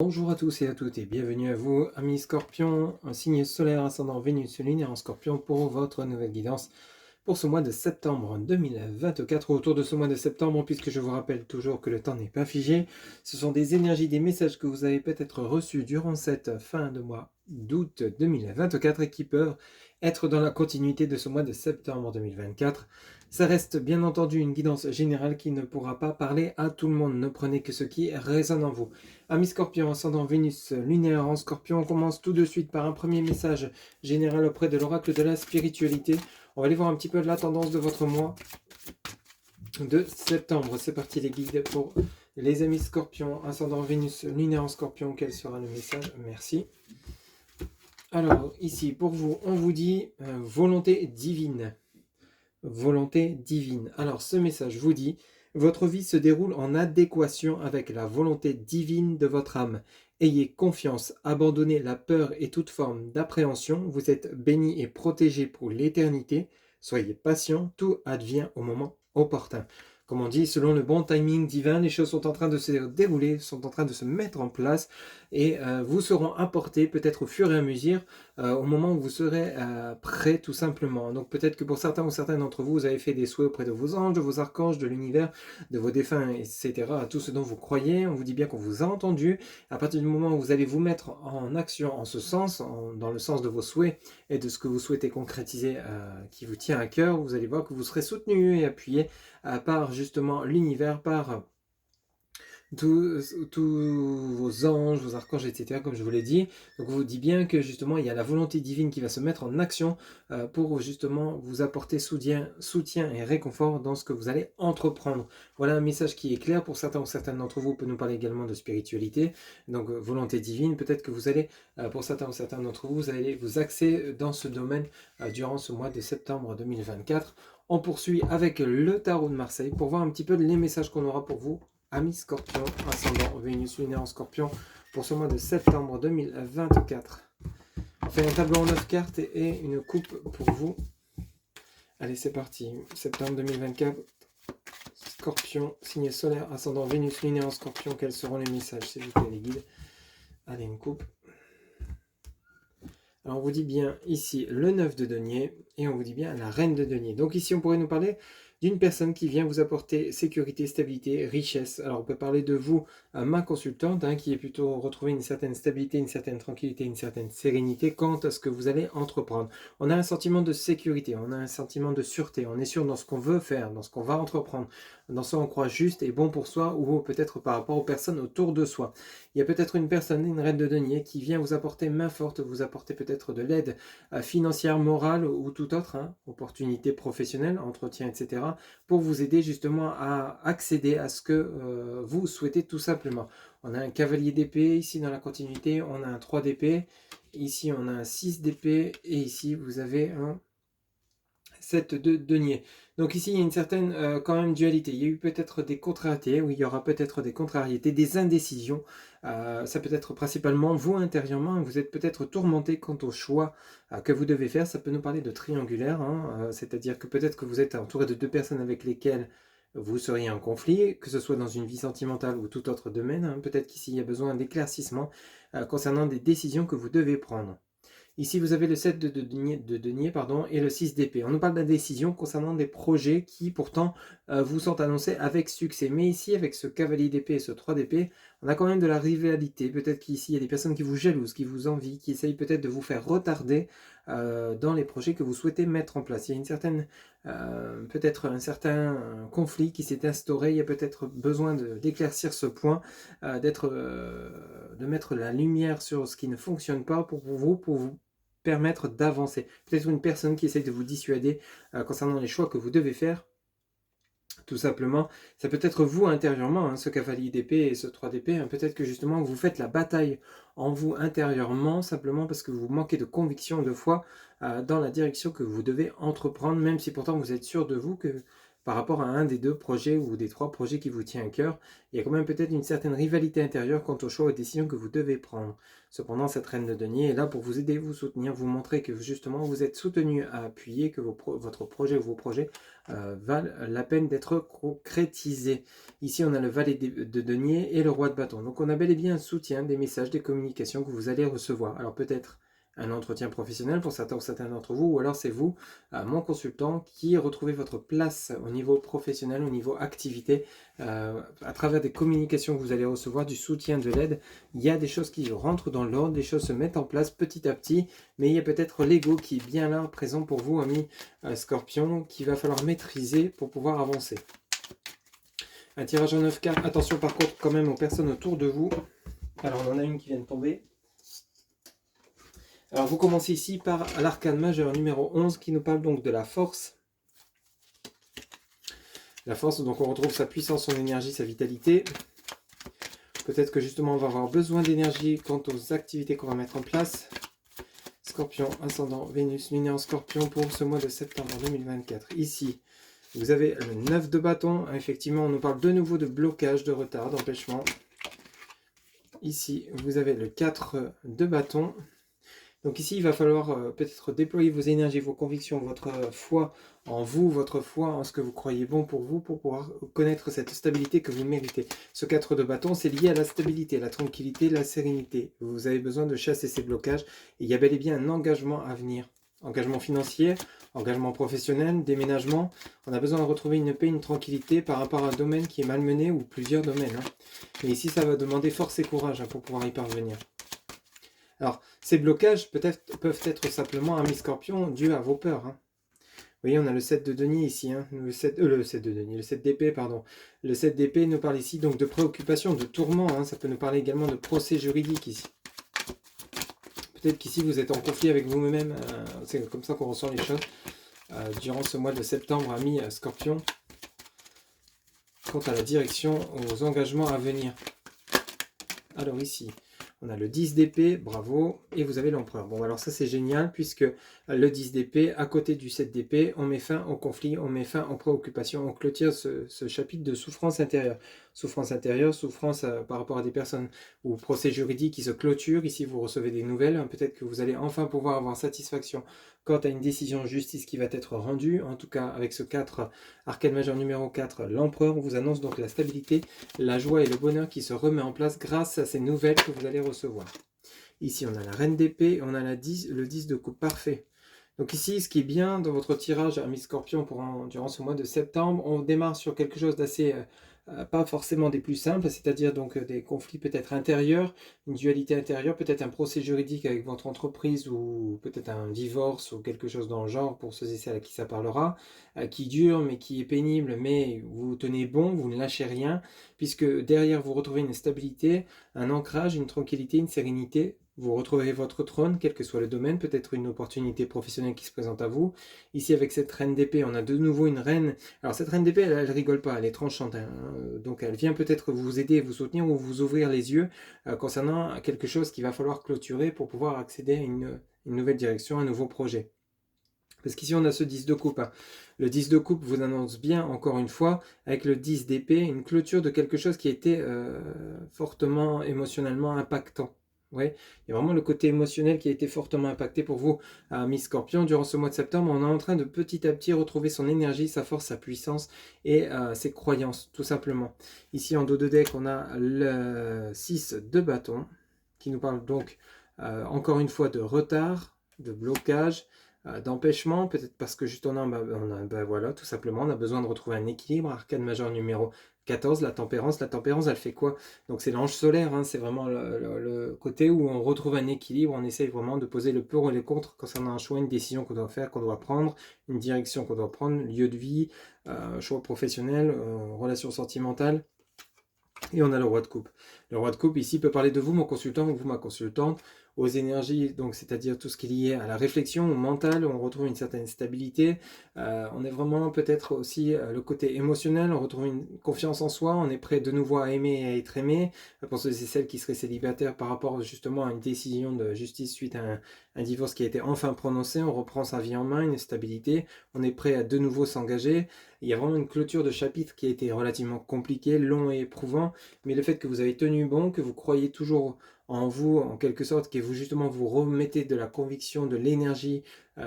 Bonjour à tous et à toutes et bienvenue à vous, amis Scorpion, un signe solaire ascendant Vénus lunaire en Scorpion pour votre nouvelle guidance pour ce mois de septembre 2024. Autour de ce mois de septembre, puisque je vous rappelle toujours que le temps n'est pas figé, ce sont des énergies, des messages que vous avez peut-être reçus durant cette fin de mois d'août 2024 et qui peuvent être dans la continuité de ce mois de septembre 2024. Ça reste bien entendu une guidance générale qui ne pourra pas parler à tout le monde. Ne prenez que ce qui résonne en vous. Amis Scorpion, ascendant Vénus lunaire en Scorpion, on commence tout de suite par un premier message général auprès de l'oracle de la spiritualité. On va aller voir un petit peu la tendance de votre mois de septembre. C'est parti les guides pour les amis Scorpion, ascendant Vénus lunaire en Scorpion. Quel sera le message? Merci. Alors ici pour vous, on vous dit volonté divine. Volonté divine. Alors ce message vous dit: votre vie se déroule en adéquation avec la volonté divine de votre âme. Ayez confiance, abandonnez la peur et toute forme d'appréhension. Vous êtes béni et protégé pour l'éternité. Soyez patient, tout advient au moment opportun. Comme on dit, selon le bon timing divin, les choses sont en train de se dérouler, sont en train de se mettre en place et vous seront apportés peut-être au fur et à mesure au moment où vous serez prêt tout simplement. Donc peut-être que pour certains ou certaines d'entre vous, vous avez fait des souhaits auprès de vos anges, de vos archanges, de l'univers, de vos défunts, etc. À tout ce dont vous croyez. On vous dit bien qu'on vous a entendu. À partir du moment où vous allez vous mettre en action en ce sens, dans le sens de vos souhaits et de ce que vous souhaitez concrétiser qui vous tient à cœur, vous allez voir que vous serez soutenu et appuyé par justement l'univers, par tous vos anges, vos archanges, etc., comme je vous l'ai dit. Donc, on vous dit bien que justement, il y a la volonté divine qui va se mettre en action pour justement vous apporter soutien et réconfort dans ce que vous allez entreprendre. Voilà un message qui est clair pour certains ou certaines d'entre vous. On peut nous parler également de spiritualité, donc volonté divine. Peut-être que vous allez, pour certains ou certaines d'entre vous, vous allez vous axer dans ce domaine durant ce mois de septembre 2024. On poursuit avec le tarot de Marseille pour voir un petit peu les messages qu'on aura pour vous, amis Scorpion, ascendant Vénus lunaire en Scorpion, pour ce mois de septembre 2024. On fait un tableau en 9 cartes et une coupe pour vous. Allez, c'est parti. Septembre 2024, Scorpion, signe solaire, ascendant Vénus lunaire en Scorpion. Quels seront les messages, s'il vous plaît, les guides? Allez, une coupe. Alors, on vous dit bien ici le 9 de denier et on vous dit bien la reine de denier. Donc ici, on pourrait nous parler d'une personne qui vient vous apporter sécurité, stabilité, richesse. Alors on peut parler de vous, ma consultante, qui est plutôt retrouver une certaine stabilité, une certaine tranquillité, une certaine sérénité quant à ce que vous allez entreprendre. On a un sentiment de sécurité, on a un sentiment de sûreté, on est sûr dans ce qu'on veut faire, dans ce qu'on va entreprendre, dans ce qu'on croit juste et bon pour soi ou peut-être par rapport aux personnes autour de soi. Il y a peut-être une personne, une reine de denier, qui vient vous apporter main forte, vous apporter peut-être de l'aide financière, morale ou tout autre, opportunité professionnelle, entretien, etc., pour vous aider justement à accéder à ce que vous souhaitez tout simplement. On a un cavalier d'épée ici dans la continuité, on a un 3 d'épée, ici on a un 6 d'épée et ici vous avez un 7 de denier. Donc ici, il y a une certaine quand même dualité. Il y a eu peut-être des contrariétés, oui, il y aura peut-être des contrariétés, des indécisions. Ça peut être principalement vous intérieurement, vous êtes peut-être tourmenté quant au choix que vous devez faire. Ça peut nous parler de triangulaire, c'est-à-dire que peut-être que vous êtes entouré de deux personnes avec lesquelles vous seriez en conflit, que ce soit dans une vie sentimentale ou tout autre domaine. Peut-être qu'ici, il y a besoin d'éclaircissement concernant des décisions que vous devez prendre. Ici, vous avez le 7 de denier et le 6 d'épée. On nous parle d'indécision concernant des projets qui, pourtant, vous sont annoncés avec succès. Mais ici, avec ce cavalier d'épée et ce 3 d'épée, on a quand même de la rivalité. Peut-être qu'ici, il y a des personnes qui vous jalousent, qui vous envient, qui essayent peut-être de vous faire retarder dans les projets que vous souhaitez mettre en place. Il y a une certaine, peut-être un certain conflit qui s'est instauré. Il y a peut-être besoin d'éclaircir ce point, de mettre la lumière sur ce qui ne fonctionne pas pour vous permettre d'avancer. Peut-être une personne qui essaie de vous dissuader concernant les choix que vous devez faire. Tout simplement, ça peut être vous intérieurement, ce cavalier d'épée et ce 3 d'épée, peut-être que justement vous faites la bataille en vous intérieurement, simplement parce que vous manquez de conviction, de foi dans la direction que vous devez entreprendre, même si pourtant vous êtes sûr de vous que par rapport à un des 2 projets ou des 3 projets qui vous tient à cœur. Il y a quand même peut-être une certaine rivalité intérieure quant aux choix et aux décisions que vous devez prendre. Cependant, cette reine de denier est là pour vous aider, vous soutenir, vous montrer que justement vous êtes soutenu à appuyer, que votre projet ou vos projets valent la peine d'être concrétisés. Ici, on a le valet de denier et le roi de bâton. Donc, on a bel et bien un soutien, des messages, des communications que vous allez recevoir. Alors, peut-être un entretien professionnel pour certains ou certains d'entre vous, ou alors c'est vous, mon consultant, qui retrouvez votre place au niveau professionnel, au niveau activité, à travers des communications que vous allez recevoir, du soutien, de l'aide. Il y a des choses qui rentrent dans l'ordre, des choses se mettent en place petit à petit, mais il y a peut-être l'ego qui est bien là, présent pour vous, ami Scorpion, qu'il va falloir maîtriser pour pouvoir avancer. Un tirage en 9 cartes. Attention par contre quand même aux personnes autour de vous. Alors on en a une qui vient de tomber. Alors vous commencez ici par l'arcane majeur numéro 11 qui nous parle donc de la force. La force, donc on retrouve sa puissance, son énergie, sa vitalité. Peut-être que justement on va avoir besoin d'énergie quant aux activités qu'on va mettre en place. Scorpion, ascendant, Vénus, Lune en Scorpion pour ce mois de septembre 2024. Ici, vous avez le 9 de bâton. Effectivement, on nous parle de nouveau de blocage, de retard, d'empêchement. Ici, vous avez le 4 de bâton. Donc ici, il va falloir peut-être déployer vos énergies, vos convictions, votre foi en vous, votre foi en ce que vous croyez bon pour vous, pour pouvoir connaître cette stabilité que vous méritez. Ce 4 de bâton, c'est lié à la stabilité, la tranquillité, la sérénité. Vous avez besoin de chasser ces blocages. Et il y a bel et bien un engagement à venir. Engagement financier, engagement professionnel, déménagement. On a besoin de retrouver une paix, une tranquillité par rapport à un domaine qui est malmené ou plusieurs domaines. Mais ici, ça va demander force et courage pour pouvoir y parvenir. Alors, ces blocages peuvent être simplement, amis Scorpion, dus à vos peurs. Vous voyez, on a le 7 de denier ici, le 7 d'épée, pardon. Le 7 d'épée nous parle ici donc de préoccupation, de tourment. Ça peut nous parler également de procès juridique ici. Peut-être qu'ici vous êtes en conflit avec vous-même, c'est comme ça qu'on ressent les choses. Durant ce mois de septembre, amis Scorpion, quant à la direction, aux engagements à venir. Alors ici, on a le 10 d'épée, bravo, et vous avez l'empereur. Bon, alors ça c'est génial, puisque le 10 d'épée, à côté du 7 d'épée, on met fin au conflit, on met fin aux préoccupations, on clôture ce chapitre de souffrance intérieure. Souffrance intérieure, souffrance par rapport à des personnes ou procès juridiques qui se clôturent. Ici, vous recevez des nouvelles, peut-être que vous allez enfin pouvoir avoir satisfaction quant à une décision de justice qui va être rendue. En tout cas, avec ce 4, arcane majeur numéro 4, l'empereur, on vous annonce donc la stabilité, la joie et le bonheur qui se remet en place grâce à ces nouvelles que vous allez recevoir. Ici, on a la reine d'épée, on a le 10 de coupe, parfait. Donc ici, ce qui est bien dans votre tirage, ami Scorpion, durant ce mois de septembre, on démarre sur quelque chose d'assez, pas forcément des plus simples, c'est-à-dire donc des conflits peut-être intérieurs, une dualité intérieure, peut-être un procès juridique avec votre entreprise ou peut-être un divorce ou quelque chose dans le genre, pour ceux et celles à qui ça parlera, qui dure mais qui est pénible, mais vous tenez bon, vous ne lâchez rien, puisque derrière vous retrouvez une stabilité, un ancrage, une tranquillité, une sérénité. Vous retrouverez votre trône, quel que soit le domaine, peut-être une opportunité professionnelle qui se présente à vous. Ici, avec cette reine d'épée, on a de nouveau une reine. Alors, cette reine d'épée, elle rigole pas, elle est tranchante. Donc, elle vient peut-être vous aider, vous soutenir ou vous ouvrir les yeux concernant quelque chose qu'il va falloir clôturer pour pouvoir accéder à une nouvelle direction, un nouveau projet. Parce qu'ici, on a ce 10 de coupe. Le 10 de coupe vous annonce bien, encore une fois, avec le 10 d'épée, une clôture de quelque chose qui a été fortement émotionnellement impactant. Ouais, il y a vraiment le côté émotionnel qui a été fortement impacté pour vous, Miss Scorpion. Durant ce mois de septembre, on est en train de petit à petit retrouver son énergie, sa force, sa puissance et ses croyances, tout simplement. Ici, en dos de deck, on a le 6 de bâton, qui nous parle donc, encore une fois, de retard, de blocage, d'empêchement, peut-être parce que juste voilà, tout simplement, on a besoin de retrouver un équilibre. Arcane majeur numéro 14, la tempérance, elle fait quoi? Donc c'est l'ange solaire, c'est vraiment le côté où on retrouve un équilibre, on essaye vraiment de poser le pour et le contre concernant un choix, une décision qu'on doit faire, qu'on doit prendre, une direction qu'on doit prendre, lieu de vie, choix professionnel, relation sentimentale. Et on a le roi de coupe. Le roi de coupe ici peut parler de vous, mon consultant, ou vous, ma consultante, aux énergies, donc c'est-à-dire tout ce qui est lié à la réflexion, au mental, on retrouve une certaine stabilité. On est vraiment peut-être aussi le côté émotionnel, on retrouve une confiance en soi, on est prêt de nouveau à aimer et à être aimé. Pour ceux et celles qui seraient célibataires par rapport justement à une décision de justice suite à un divorce qui a été enfin prononcé, on reprend sa vie en main, une stabilité, on est prêt à de nouveau s'engager. Il y a vraiment une clôture de chapitre qui a été relativement compliquée, long et éprouvant, mais le fait que vous avez tenu bon, que vous croyez toujours en vous, en quelque sorte, que vous justement vous remettez de la conviction, de l'énergie,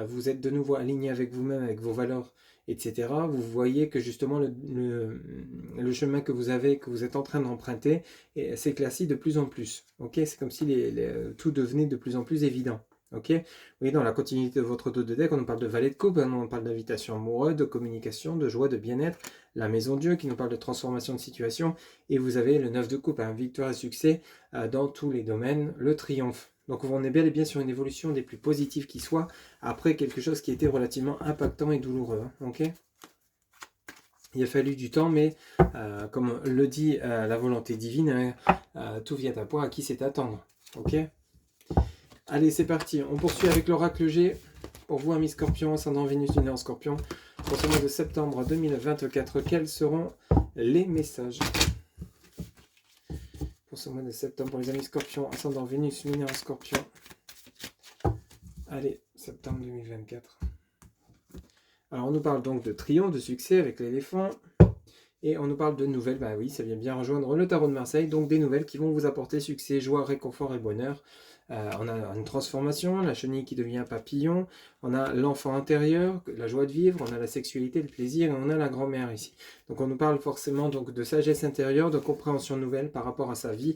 vous êtes de nouveau aligné avec vous-même, avec vos valeurs, etc. Vous voyez que justement le chemin que vous avez, que vous êtes en train d'emprunter, s'éclaircit de plus en plus. Okay, c'est comme si tout devenait de plus en plus évident. Ok, oui, dans la continuité de votre dos de deck, on nous parle de valet de coupe, on parle d'invitation amoureuse, de communication, de joie, de bien-être, la maison Dieu qui nous parle de transformation de situation, et vous avez le 9 de coupe, victoire et succès dans tous les domaines, le triomphe. Donc on est bel et bien sur une évolution des plus positives qui soit, après quelque chose qui était relativement impactant et douloureux. Ok, il a fallu du temps, mais comme le dit la volonté divine, tout vient à point à qui c'est attendre. Ok. Allez, c'est parti. On poursuit avec l'oracle G. Pour vous, amis Scorpion, ascendant Vénus, lunaire en Scorpion. Pour ce mois de septembre 2024, quels seront les messages pour ce mois de septembre pour les amis Scorpion, ascendant Vénus, lunaire en Scorpion. Allez, septembre 2024. Alors, on nous parle donc de triomphe, de succès avec l'éléphant. Et on nous parle de nouvelles. Bah oui, ça vient bien rejoindre le tarot de Marseille. Donc, des nouvelles qui vont vous apporter succès, joie, réconfort et bonheur. On a une transformation, la chenille qui devient papillon, on a l'enfant intérieur, la joie de vivre, on a la sexualité, le plaisir, et on a la grand-mère ici. Donc on nous parle forcément donc de sagesse intérieure, de compréhension nouvelle par rapport à sa vie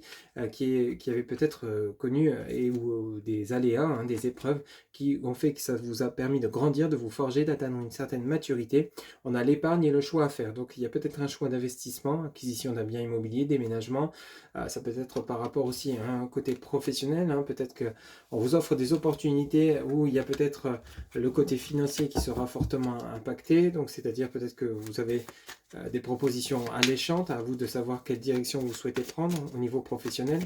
qui avait peut-être connu ou des aléas, des épreuves qui ont fait que ça vous a permis de grandir, de vous forger, d'atteindre une certaine maturité. On a l'épargne et le choix à faire. Donc il y a peut-être un choix d'investissement, acquisition d'un bien immobilier, déménagement. Ça peut être par rapport aussi à un côté professionnel, peut-être qu'on vous offre des opportunités où il y a peut-être le côté financier qui sera fortement impacté, donc c'est-à-dire peut-être que vous avez des propositions alléchantes, à vous de savoir quelle direction vous souhaitez prendre au niveau professionnel.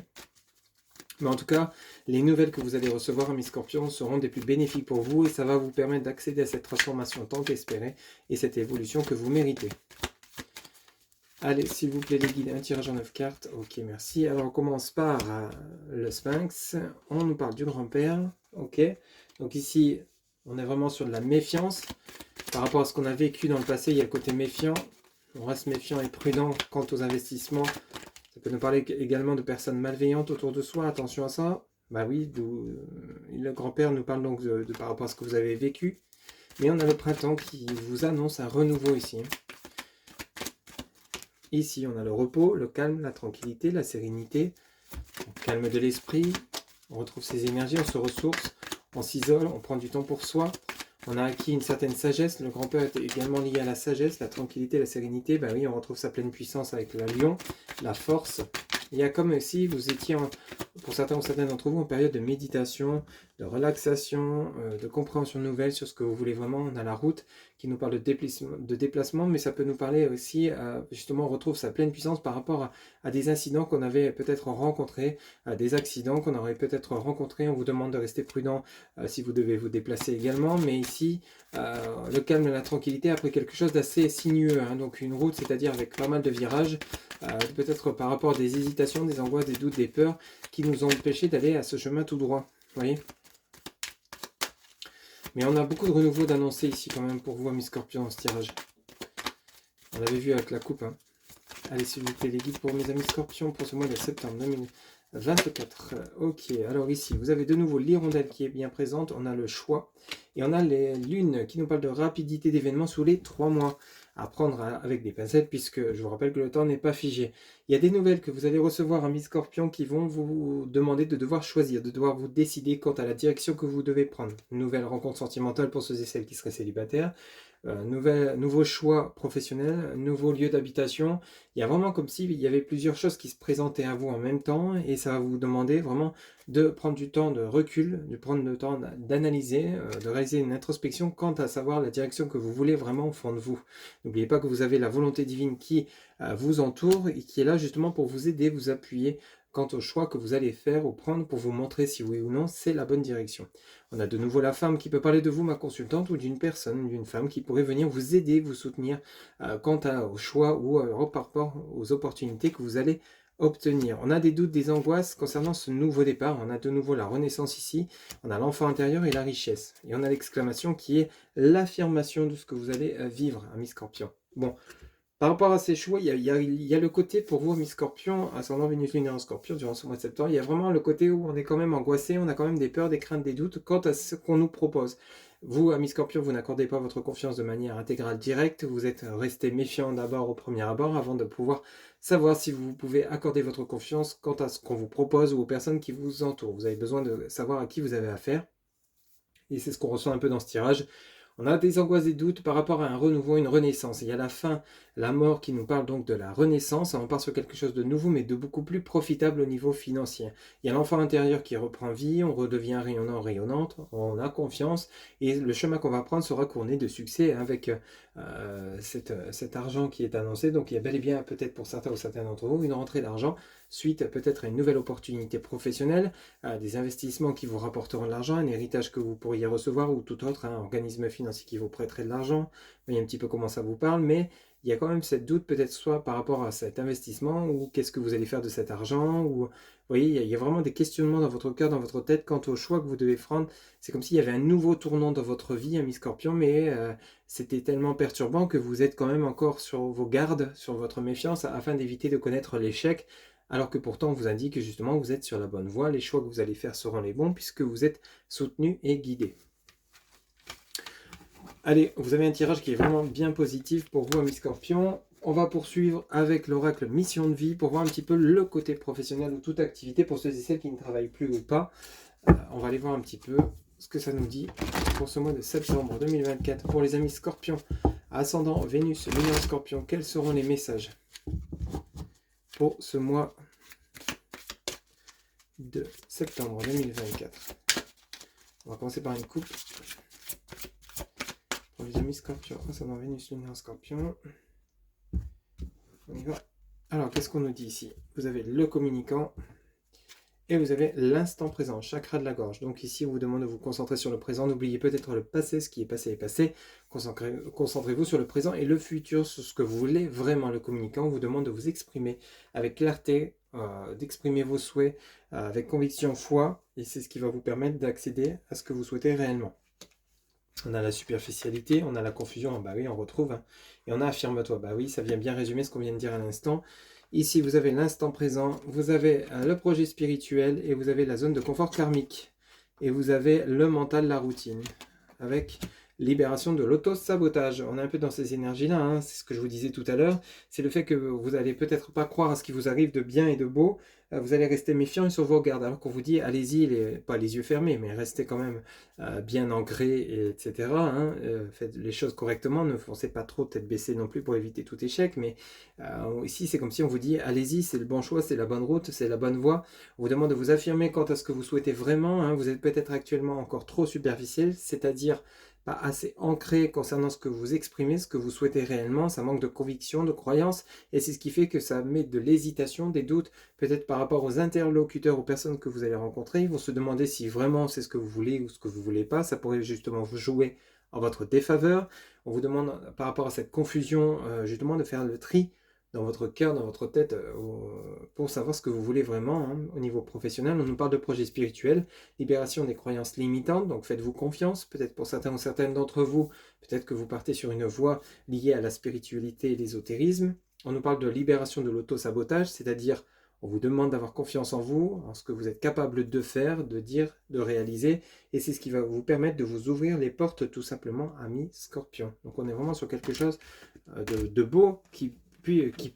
Mais en tout cas, les nouvelles que vous allez recevoir, amis Scorpions, seront des plus bénéfiques pour vous et ça va vous permettre d'accéder à cette transformation tant espérée et cette évolution que vous méritez. Allez, s'il vous plaît, les guides, un tirage en 9 cartes. Ok, merci. Alors, on commence par le Sphinx. On nous parle du grand-père. Ok. Donc ici, on est vraiment sur de la méfiance. Par rapport à ce qu'on a vécu dans le passé, il y a le côté méfiant. On reste méfiant et prudent quant aux investissements. Ça peut nous parler également de personnes malveillantes autour de soi. Attention à ça. Bah oui, le grand-père nous parle donc par rapport à ce que vous avez vécu. Mais on a le printemps qui vous annonce un renouveau ici. Ici, on a le repos, le calme, la tranquillité, la sérénité, le calme de l'esprit, on retrouve ses énergies, on se ressource, on s'isole, on prend du temps pour soi, on a acquis une certaine sagesse, le grand-père est également lié à la sagesse, la tranquillité, la sérénité, bah oui, on retrouve sa pleine puissance avec la lion, la force. Il y a comme si vous étiez, pour certains ou certaines d'entre vous, en période de méditation, de relaxation, de compréhension nouvelle sur ce que vous voulez vraiment. On a la route qui nous parle de déplacement, mais ça peut nous parler aussi, justement, on retrouve sa pleine puissance par rapport à des incidents qu'on avait peut-être rencontrés, à des accidents qu'on aurait peut-être rencontrés. On vous demande de rester prudent si vous devez vous déplacer également, mais ici, le calme et la tranquillité après quelque chose d'assez sinueux, donc une route, c'est-à-dire avec pas mal de virages, peut-être par rapport à des hésitations, des angoisses, des doutes, des peurs qui nous ont empêchés d'aller à ce chemin tout droit. Vous voyez ? Mais on a beaucoup de renouveau d'annoncer ici quand même pour vous, amis Scorpions, dans ce tirage. On l'avait vu avec la coupe. Allez, s'il vous plaît, les guides pour mes amis Scorpions pour ce mois de septembre 2024. Ok, alors ici, vous avez de nouveau l'hirondelle qui est bien présente. On a le choix. Et on a les lunes qui nous parlent de rapidité d'événements sous les 3 mois. À prendre avec des pincettes puisque je vous rappelle que le temps n'est pas figé. Il y a des nouvelles que vous allez recevoir, amis Scorpions, qui vont vous demander de devoir choisir, de devoir vous décider quant à la direction que vous devez prendre. Une nouvelle rencontre sentimentale pour ceux et celles qui seraient célibataires. Nouveau choix professionnel, nouveau lieu d'habitation. Il y a vraiment comme s'il y avait plusieurs choses qui se présentaient à vous en même temps et ça va vous demander vraiment de prendre du temps de recul, de prendre le temps d'analyser, de réaliser une introspection quant à savoir la direction que vous voulez vraiment au fond de vous. N'oubliez pas que vous avez la volonté divine qui vous entoure et qui est là justement pour vous aider, vous appuyer quant au choix que vous allez faire ou prendre pour vous montrer si oui ou non c'est la bonne direction. On a de nouveau la femme qui peut parler de vous, ma consultante, ou d'une personne, d'une femme qui pourrait venir vous aider, vous soutenir au choix ou par rapport aux opportunités que vous allez obtenir. On a des doutes, des angoisses concernant ce nouveau départ. On a de nouveau la renaissance ici. On a l'enfant intérieur et la richesse. Et on a l'exclamation qui est l'affirmation de ce que vous allez vivre, ami Scorpion. Bon, par rapport à ces choix, il y a le côté pour vous, ami Scorpion, ascendant Vénus lunaire en Scorpion, durant ce mois de septembre, il y a vraiment le côté où on est quand même angoissé, on a quand même des peurs, des craintes, des doutes quant à ce qu'on nous propose. Vous, ami Scorpion, vous n'accordez pas votre confiance de manière intégrale directe, vous êtes resté méfiant d'abord au premier abord avant de pouvoir savoir si vous pouvez accorder votre confiance quant à ce qu'on vous propose ou aux personnes qui vous entourent. Vous avez besoin de savoir à qui vous avez affaire. Et c'est ce qu'on ressent un peu dans ce tirage. On a des angoisses et doutes par rapport à un renouveau, une renaissance. Il y a la fin, la mort qui nous parle donc de la renaissance. On part sur quelque chose de nouveau, mais de beaucoup plus profitable au niveau financier. Il y a l'enfant intérieur qui reprend vie, on redevient rayonnant, rayonnante, on a confiance. Et le chemin qu'on va prendre sera couronné de succès avec cet argent qui est annoncé. Donc il y a bel et bien, peut-être pour certains ou certains d'entre vous, une rentrée d'argent suite peut-être à une nouvelle opportunité professionnelle, des investissements qui vous rapporteront de l'argent, un héritage que vous pourriez recevoir ou tout autre, un organisme financier qui vous prêterait de l'argent. Vous voyez un petit peu comment ça vous parle, mais il y a quand même cette doute peut-être soit par rapport à cet investissement ou qu'est-ce que vous allez faire de cet argent. Ou, vous voyez, il y a vraiment des questionnements dans votre cœur, dans votre tête quant au choix que vous devez prendre. C'est comme s'il y avait un nouveau tournant dans votre vie, ami Scorpion, mais c'était tellement perturbant que vous êtes quand même encore sur vos gardes, sur votre méfiance, afin d'éviter de connaître l'échec. Alors que pourtant on vous indique que justement vous êtes sur la bonne voie, les choix que vous allez faire seront les bons puisque vous êtes soutenu et guidé. Allez, vous avez un tirage qui est vraiment bien positif pour vous, ami Scorpion. On va poursuivre avec l'oracle mission de vie pour voir un petit peu le côté professionnel ou toute activité pour ceux et celles qui ne travaillent plus ou pas. On va aller voir un petit peu ce que ça nous dit pour ce mois de septembre 2024. Pour les amis Scorpions, ascendant Vénus, lunaire en Scorpion, quels seront les messages pour ce mois de septembre 2024. On va commencer par une coupe. Pour les amis Scorpions, ascendant Vénus, lunaire en Scorpion. On y va. Alors, qu'est-ce qu'on nous dit ici? Vous avez le communicant et vous avez l'instant présent, chakra de la gorge. Donc ici, on vous demande de vous concentrer sur le présent. N'oubliez peut-être le passé, ce qui est passé est passé. Concentrez-vous sur le présent et le futur, sur ce que vous voulez vraiment. Le communicant vous demande de vous exprimer avec clarté, d'exprimer vos souhaits avec conviction, foi, et c'est ce qui va vous permettre d'accéder à ce que vous souhaitez réellement. On a la superficialité, on a la confusion, bah oui, on retrouve, hein. Et on a affirme-toi, bah oui, ça vient bien résumer ce qu'on vient de dire à l'instant. Ici, vous avez l'instant présent, vous avez le projet spirituel et vous avez la zone de confort karmique. Et vous avez le mental, la routine, avec libération de l'auto-sabotage. On est un peu dans ces énergies-là, hein. C'est ce que je vous disais tout à l'heure. C'est le fait que vous n'allez peut-être pas croire à ce qui vous arrive de bien et de beau. Vous allez rester méfiant et sur vos gardes. Alors qu'on vous dit, allez-y, pas les yeux fermés, mais restez quand même bien ancré, etc. Hein. Faites les choses correctement. Ne foncez pas trop tête baissée non plus pour éviter tout échec. Mais ici, c'est comme si on vous dit, allez-y, c'est le bon choix, c'est la bonne route, c'est la bonne voie. On vous demande de vous affirmer quant à ce que vous souhaitez vraiment. Hein. Vous êtes peut-être actuellement encore trop superficiel, c'est-à-dire pas assez ancré concernant ce que vous exprimez, ce que vous souhaitez réellement. Ça manque de conviction, de croyance, et c'est ce qui fait que ça met de l'hésitation, des doutes, peut-être par rapport aux interlocuteurs, aux personnes que vous allez rencontrer. Ils vont se demander si vraiment c'est ce que vous voulez ou ce que vous ne voulez pas. Ça pourrait justement vous jouer en votre défaveur. On vous demande par rapport à cette confusion justement de faire le tri dans votre cœur, dans votre tête, pour savoir ce que vous voulez vraiment, hein. Au niveau professionnel, on nous parle de projet spirituel, libération des croyances limitantes, donc faites-vous confiance, peut-être pour certains ou certaines d'entre vous, peut-être que vous partez sur une voie liée à la spiritualité et l'ésotérisme. On nous parle de libération de l'auto-sabotage, c'est-à-dire on vous demande d'avoir confiance en vous, en ce que vous êtes capable de faire, de dire, de réaliser, et c'est ce qui va vous permettre de vous ouvrir les portes tout simplement, amis Scorpion. Donc on est vraiment sur quelque chose de beau qui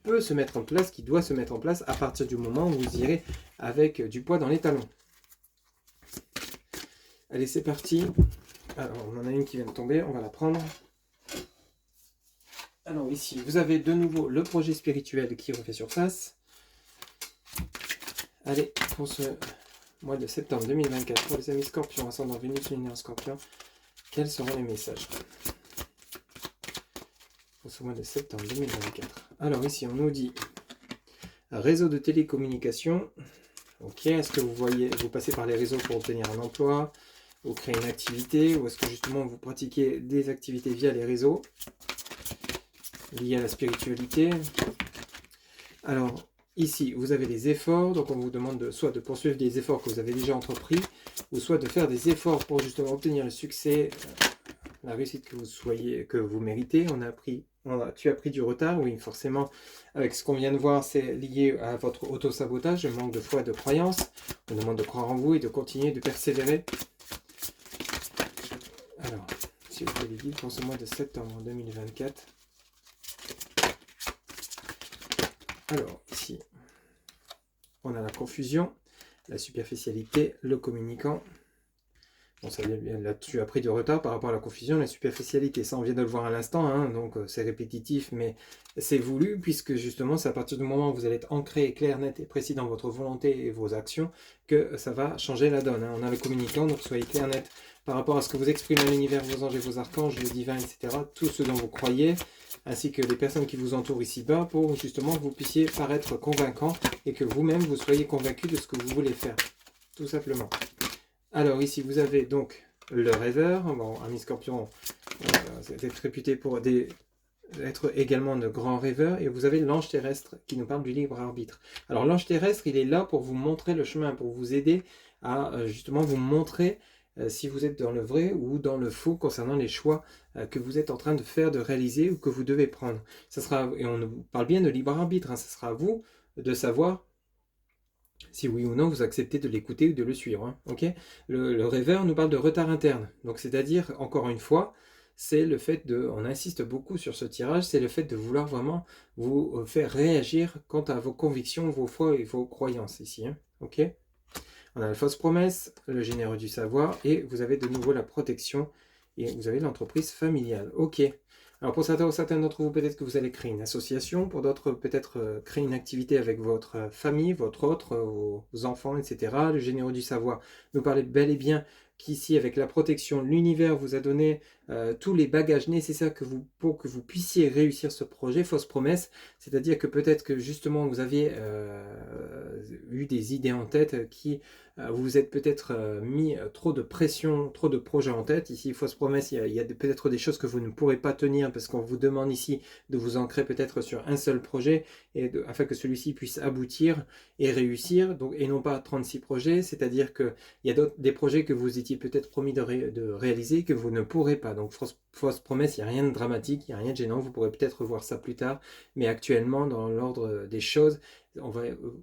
peut se mettre en place, qui doit se mettre en place à partir du moment où vous irez avec du poids dans les talons. Allez, c'est parti. Alors, on en a une qui vient de tomber, on va la prendre. Alors ici, vous avez de nouveau le projet spirituel qui refait surface. Allez, pour ce mois de septembre 2024, pour les amis Scorpions, ascendant Vénus, lunaire Scorpion, quels seront les messages pour ce mois de septembre 2024? Alors ici, on nous dit réseau de télécommunication, Ok, est-ce que vous passez par les réseaux pour obtenir un emploi, ou créer une activité, ou est-ce que justement vous pratiquez des activités via les réseaux, liées à la spiritualité? Alors, ici, vous avez des efforts, donc on vous demande soit de poursuivre des efforts que vous avez déjà entrepris, ou soit de faire des efforts pour justement obtenir le succès, la réussite que vous méritez. Tu as pris du retard, oui, forcément, avec ce qu'on vient de voir, c'est lié à votre auto-sabotage, le manque de foi et de croyance. On demande de croire en vous et de continuer de persévérer. Alors, si vous voulez guides pour ce mois de septembre 2024. Alors, ici, on a la confusion, la superficialité, le communicant. Bon, là, tu as pris du retard par rapport à la confusion, la superficialité. Ça, on vient de le voir à l'instant, hein, donc c'est répétitif, mais c'est voulu, puisque justement, c'est à partir du moment où vous allez être ancré, clair, net et précis dans votre volonté et vos actions, que ça va changer la donne. Hein. On a le communicant, donc soyez clair, net par rapport à ce que vous exprimez à l'univers, vos anges et vos archanges, le divin, etc., tout ce dont vous croyez, ainsi que les personnes qui vous entourent ici-bas, pour justement que vous puissiez paraître convaincant et que vous-même, vous soyez convaincu de ce que vous voulez faire, tout simplement. Alors ici, vous avez donc le rêveur. Bon, ami Scorpion, c'est être réputé pour être également de grands rêveurs. Et vous avez l'ange terrestre qui nous parle du libre arbitre. Alors l'ange terrestre, il est là pour vous montrer le chemin, pour vous aider à justement vous montrer si vous êtes dans le vrai ou dans le faux concernant les choix que vous êtes en train de faire, de réaliser ou que vous devez prendre. Et on parle bien de libre arbitre, hein, ça sera à vous de savoir si oui ou non vous acceptez de l'écouter ou de le suivre. Hein, okay, le rêveur nous parle de retard interne. Donc c'est-à-dire, encore une fois, c'est le fait de, on insiste beaucoup sur ce tirage, c'est le fait de vouloir vraiment vous faire réagir quant à vos convictions, vos foi et vos croyances ici. Hein, ok, on a la fausse promesse, le généreux du savoir, et vous avez de nouveau la protection, et vous avez l'entreprise familiale. Ok. Alors pour certains d'entre vous, peut-être que vous allez créer une association, pour d'autres, peut-être créer une activité avec votre famille, votre autre, vos enfants, etc. Le généreux du savoir nous parlait bel et bien qu'ici, avec la protection, l'univers vous a donné tous les bagages nécessaires pour que vous puissiez réussir ce projet. Fausse promesse, c'est-à-dire que peut-être que justement vous aviez eu des idées en tête qui vous vous êtes peut-être mis trop de pression, trop de projets en tête. Ici, fausse promesse, il y a peut-être des choses que vous ne pourrez pas tenir parce qu'on vous demande ici de vous ancrer peut-être sur un seul projet afin que celui-ci puisse aboutir et réussir, donc, et non pas 36 projets. C'est-à-dire qu'il y a des projets que vous étiez peut-être promis de réaliser que vous ne pourrez pas. Donc, fausse promesse, il n'y a rien de dramatique, il n'y a rien de gênant. Vous pourrez peut-être voir ça plus tard, mais actuellement, dans l'ordre des choses, on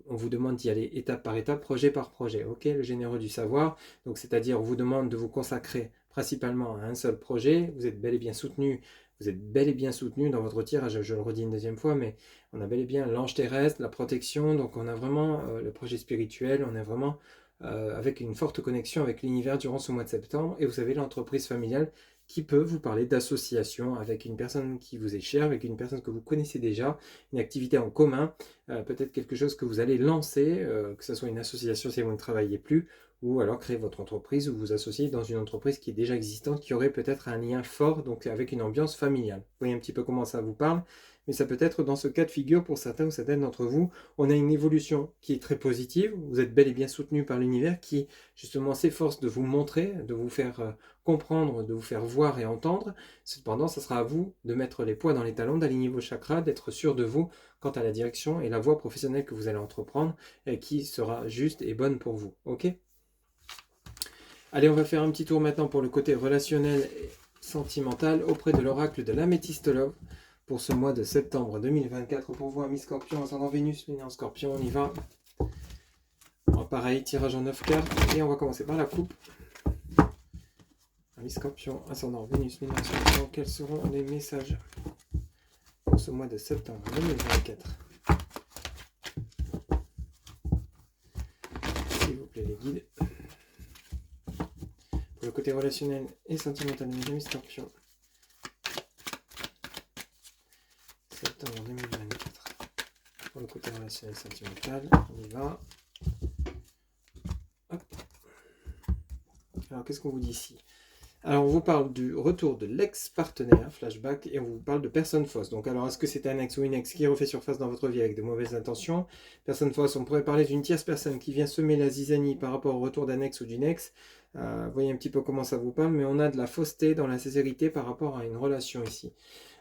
vous demande d'y aller étape par étape, projet par projet. Ok, le généreux du savoir, donc c'est-à-dire on vous demande de vous consacrer principalement à un seul projet. Vous êtes bel et bien soutenu. Vous êtes bel et bien soutenu dans votre tirage. Je le redis une deuxième fois, mais on a bel et bien l'ange terrestre, la protection. Donc on a vraiment le projet spirituel. On est vraiment avec une forte connexion avec l'univers durant ce mois de septembre. Et vous avez l'entreprise familiale qui peut vous parler d'association avec une personne qui vous est chère, avec une personne que vous connaissez déjà, une activité en commun, peut-être quelque chose que vous allez lancer, que ce soit une association si vous ne travaillez plus, ou alors créer votre entreprise ou vous associer dans une entreprise qui est déjà existante, qui aurait peut-être un lien fort, donc avec une ambiance familiale. Vous voyez un petit peu comment ça vous parle, mais ça peut être dans ce cas de figure pour certains ou certaines d'entre vous. On a une évolution qui est très positive, vous êtes bel et bien soutenu par l'univers qui justement s'efforce de vous montrer, de vous faire comprendre, de vous faire voir et entendre. Cependant, ça sera à vous de mettre les poids dans les talons, d'aligner vos chakras, d'être sûr de vous quant à la direction et la voie professionnelle que vous allez entreprendre et qui sera juste et bonne pour vous. Ok ? Allez, on va faire un petit tour maintenant pour le côté relationnel et sentimental auprès de l'oracle de l'Améthyste Love pour ce mois de septembre 2024. Pour vous, amis Scorpion, ascendant Vénus, lunaire en Scorpion, on y va. Alors, pareil, tirage en 9 cartes et on va commencer par la coupe. Amis Scorpion, ascendant Vénus, lunaire en Scorpion, quels seront les messages pour ce mois de septembre 2024 ? S'il vous plaît, les guides. Pour le côté relationnel et sentimental, mes amis Scorpions. Septembre 2024. Pour le côté relationnel et sentimental, on y va. Hop. Alors, qu'est-ce qu'on vous dit ici ? Alors, on vous parle du retour de l'ex-partenaire, flashback, et on vous parle de personne fausse. Donc, alors, est-ce que c'est un ex ou une ex qui refait surface dans votre vie avec de mauvaises intentions? Personne fausse, on pourrait parler d'une tierce personne qui vient semer la zizanie par rapport au retour d'un ex ou d'une ex. Voyez un petit peu comment ça vous parle, mais on a de la fausseté dans la sincérité par rapport à une relation ici.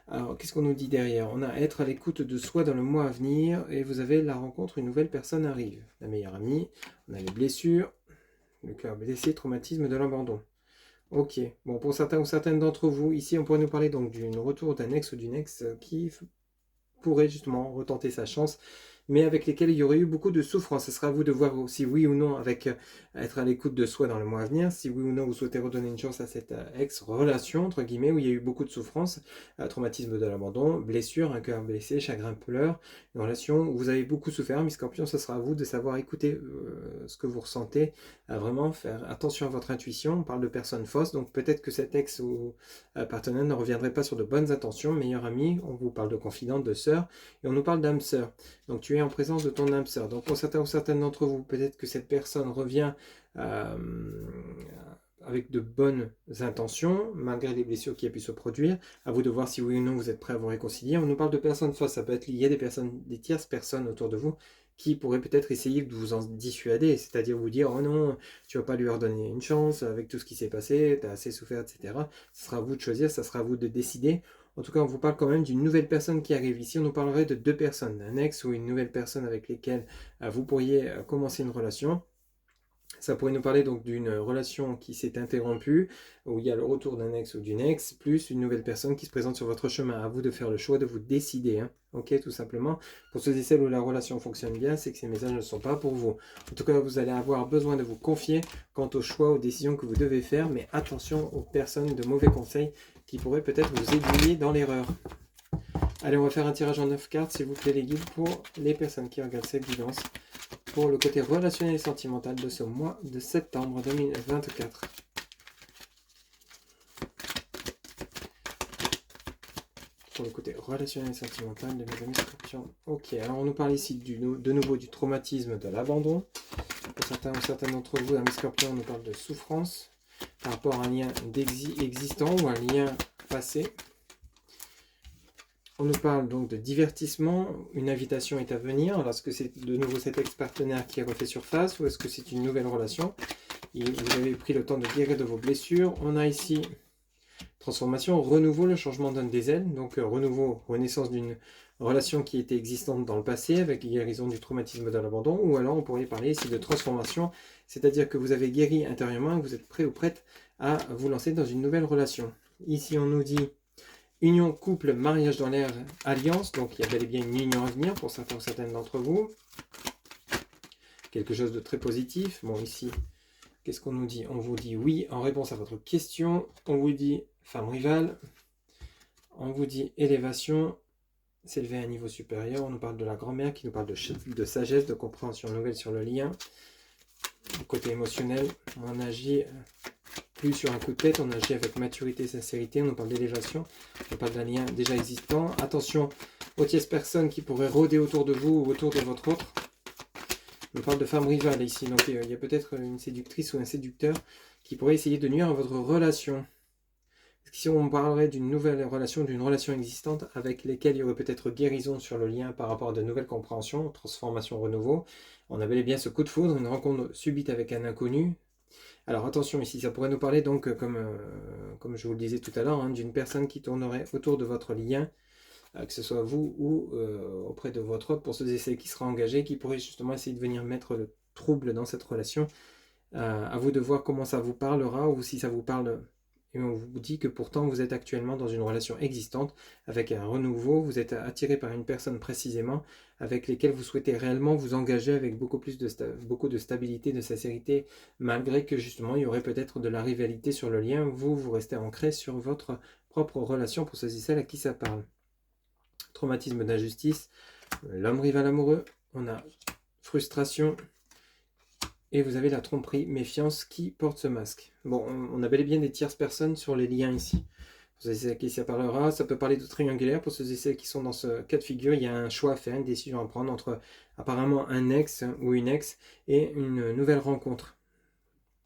Alors, qu'est-ce qu'on nous dit derrière? On a être à l'écoute de soi dans le mois à venir, et vous avez la rencontre, une nouvelle personne arrive. La meilleure amie, on a les blessures, le cœur blessé, traumatisme de l'abandon. Ok, bon, pour certains ou certaines d'entre vous, ici, on pourrait nous parler donc d'un retour d'un ex ou d'une ex qui pourrait justement retenter sa chance, mais avec lesquels il y aurait eu beaucoup de souffrance. Ce sera à vous de voir si oui ou non, avec être à l'écoute de soi dans le mois à venir, si oui ou non vous souhaitez redonner une chance à cette ex-relation, entre guillemets, où il y a eu beaucoup de souffrance, traumatisme de l'abandon, blessure, un cœur blessé, chagrin, pleurs, une relation où vous avez beaucoup souffert. Mes scorpions, ce sera à vous de savoir écouter ce que vous ressentez, à vraiment faire attention à votre intuition. On parle de personnes fausses, donc peut-être que cet ex ou partenaire ne reviendrait pas sur de bonnes intentions. Meilleur ami, on vous parle de confidente, de sœur, et on nous parle d'âme sœur. Donc tu es en présence de ton âme sœur. Donc pour certains ou certaines d'entre vous, peut-être que cette personne revient avec de bonnes intentions, malgré les blessures qui a pu se produire. À vous de voir si oui ou non vous êtes prêt à vous réconcilier. On nous parle de personnes fausses. Ça peut être lié à des tierces personnes autour de vous qui pourraient peut-être essayer de vous en dissuader, c'est-à-dire vous dire « Oh non, tu vas pas lui redonner une chance avec tout ce qui s'est passé, tu as assez souffert, etc. » Ce sera à vous de choisir, ça sera à vous de décider. En tout cas, on vous parle quand même d'une nouvelle personne qui arrive. Ici, on nous parlerait de deux personnes, un ex ou une nouvelle personne avec lesquelles vous pourriez commencer une relation. Ça pourrait nous parler donc d'une relation qui s'est interrompue, où il y a le retour d'un ex ou d'une ex, plus une nouvelle personne qui se présente sur votre chemin. À vous de faire le choix, de vous décider. Hein. Ok, tout simplement. Pour ceux et celles où la relation fonctionne bien, c'est que ces messages ne sont pas pour vous. En tout cas, vous allez avoir besoin de vous confier quant aux choix, aux décisions que vous devez faire, mais attention aux personnes de mauvais conseils qui pourraient peut-être vous aiguiller dans l'erreur. Allez, on va faire un tirage en 9 cartes, s'il vous plaît, les guides, pour les personnes qui regardent cette guidance, pour le côté relationnel et sentimental de ce mois de septembre 2024. Pour le côté relationnel et sentimental de mes amis scorpions. Ok, alors on nous parle ici de nouveau du traumatisme de l'abandon. Pour certains ou certaines d'entre vous, amis scorpions, on nous parle de souffrance par rapport à un lien existant ou un lien passé. On nous parle donc de divertissement, une invitation est à venir. Alors est-ce que c'est de nouveau cet ex-partenaire qui refait surface ou est-ce que c'est une nouvelle relation? Vous avez pris le temps de guérir de vos blessures. On a ici transformation, renouveau, le changement donne des ailes. Donc renouveau, renaissance d'une relation qui était existante dans le passé avec guérison du traumatisme de l'abandon. Ou alors on pourrait parler ici de transformation, c'est-à-dire que vous avez guéri intérieurement et que vous êtes prêt ou prête à vous lancer dans une nouvelle relation. Ici on nous dit union, couple, mariage dans l'air, alliance. Donc il y a bel et bien une union à venir pour certains ou certaines d'entre vous. Quelque chose de très positif. Bon, ici, qu'est-ce qu'on nous dit? On vous dit oui en réponse à votre question. On vous dit femme rivale. On vous dit élévation, s'élever à un niveau supérieur. On nous parle de la grand-mère qui nous parle de sagesse, de compréhension nouvelle sur le lien. Du côté émotionnel, on agit plus sur un coup de tête, on agit avec maturité et sincérité, on nous parle d'élévation, on parle d'un lien déjà existant. Attention aux tierces personnes qui pourraient rôder autour de vous ou autour de votre autre. On parle de femme rivale ici, donc il y a peut-être une séductrice ou un séducteur qui pourrait essayer de nuire à votre relation. Si on parlerait d'une nouvelle relation, d'une relation existante avec lesquelles il y aurait peut-être guérison sur le lien par rapport à de nouvelles compréhensions, transformation, renouveau, on avait bien ce coup de foudre, une rencontre subite avec un inconnu. Alors attention ici, ça pourrait nous parler donc, comme je vous le disais tout à l'heure, hein, d'une personne qui tournerait autour de votre lien, que ce soit vous ou auprès de votre autre, pour ceux et celles qui sera engagé, qui pourrait justement essayer de venir mettre le trouble dans cette relation. À vous de voir comment ça vous parlera ou si ça vous parle. Et on vous dit que pourtant vous êtes actuellement dans une relation existante avec un renouveau, vous êtes attiré par une personne précisément avec lesquelles vous souhaitez réellement vous engager avec beaucoup de stabilité, de sincérité, malgré que justement il y aurait peut-être de la rivalité sur le lien, vous restez ancré sur votre propre relation pour ceux et celles à qui ça parle. Traumatisme d'injustice, l'homme rival amoureux, on a frustration, et vous avez la tromperie, méfiance qui porte ce masque. Bon, on a bel et bien des tierces personnes sur les liens ici. Pour ceux et celles à qui ça parlera, ça peut parler de triangulaire. Pour ceux et celles qui sont dans ce cas de figure, il y a un choix à faire, une décision à prendre entre apparemment un ex ou une ex et une nouvelle rencontre.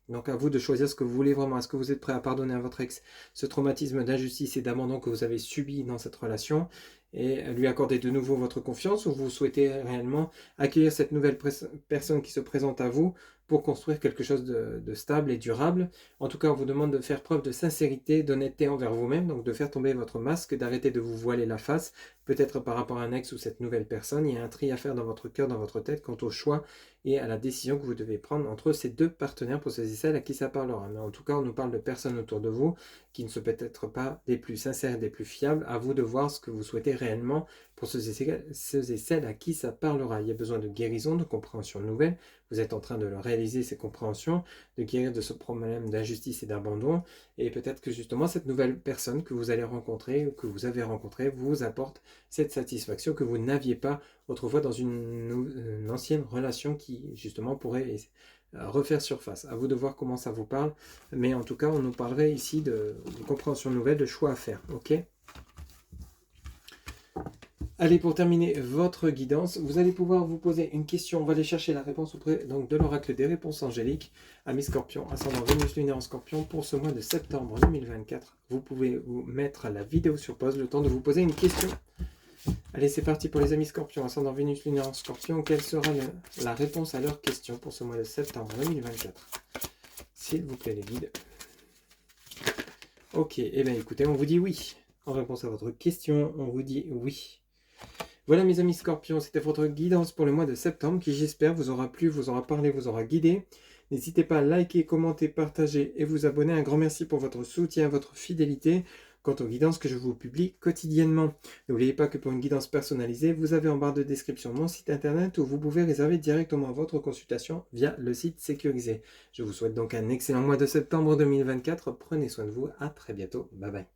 Donc à vous de choisir ce que vous voulez vraiment. Est-ce que vous êtes prêt à pardonner à votre ex ce traumatisme d'injustice et d'abandon que vous avez subi dans cette relation et lui accorder de nouveau votre confiance, ou vous souhaitez réellement accueillir cette nouvelle personne qui se présente à vous pour construire quelque chose de stable et durable? En tout cas, on vous demande de faire preuve de sincérité, d'honnêteté envers vous-même, donc de faire tomber votre masque, d'arrêter de vous voiler la face, peut-être par rapport à un ex ou cette nouvelle personne. Il y a un tri à faire dans votre cœur, dans votre tête, quant au choix et à la décision que vous devez prendre entre ces deux partenaires pour ceux et celles à qui ça parlera. Mais en tout cas, on nous parle de personnes autour de vous qui ne sont peut-être pas des plus sincères et des plus fiables. À vous de voir ce que vous souhaitez réellement pour ceux et celles à qui ça parlera. Il y a besoin de guérison, de compréhension nouvelle. Vous êtes en train de le réaliser, ces compréhensions, de guérir de ce problème d'injustice et d'abandon. Et peut-être que justement, cette nouvelle personne que vous allez rencontrer ou que vous avez rencontrée vous apporte cette satisfaction que vous n'aviez pas autrefois dans une ancienne relation qui justement pourrait refaire surface. À vous de voir comment ça vous parle, mais en tout cas on nous parlerait ici de compréhension nouvelle, de choix à faire, ok? Allez, pour terminer votre guidance, vous allez pouvoir vous poser une question. On va aller chercher la réponse auprès donc, de l'oracle des réponses angéliques. Amis Scorpion, ascendant Vénus lunaire en Scorpion, pour ce mois de septembre 2024. Vous pouvez vous mettre la vidéo sur pause, le temps de vous poser une question. Allez, c'est parti pour les amis Scorpions, ascendant Vénus lunaire en Scorpion. Quelle sera la réponse à leur question pour ce mois de septembre 2024? S'il vous plaît, les guides. Ok, eh bien écoutez, on vous dit oui. En réponse à votre question, on vous dit oui. Voilà mes amis Scorpions, c'était votre guidance pour le mois de septembre qui j'espère vous aura plu, vous aura parlé, vous aura guidé. N'hésitez pas à liker, commenter, partager et vous abonner. Un grand merci pour votre soutien, votre fidélité quant aux guidances que je vous publie quotidiennement. N'oubliez pas que pour une guidance personnalisée, vous avez en barre de description mon site internet où vous pouvez réserver directement votre consultation via le site sécurisé. Je vous souhaite donc un excellent mois de septembre 2024. Prenez soin de vous, à très bientôt. Bye bye.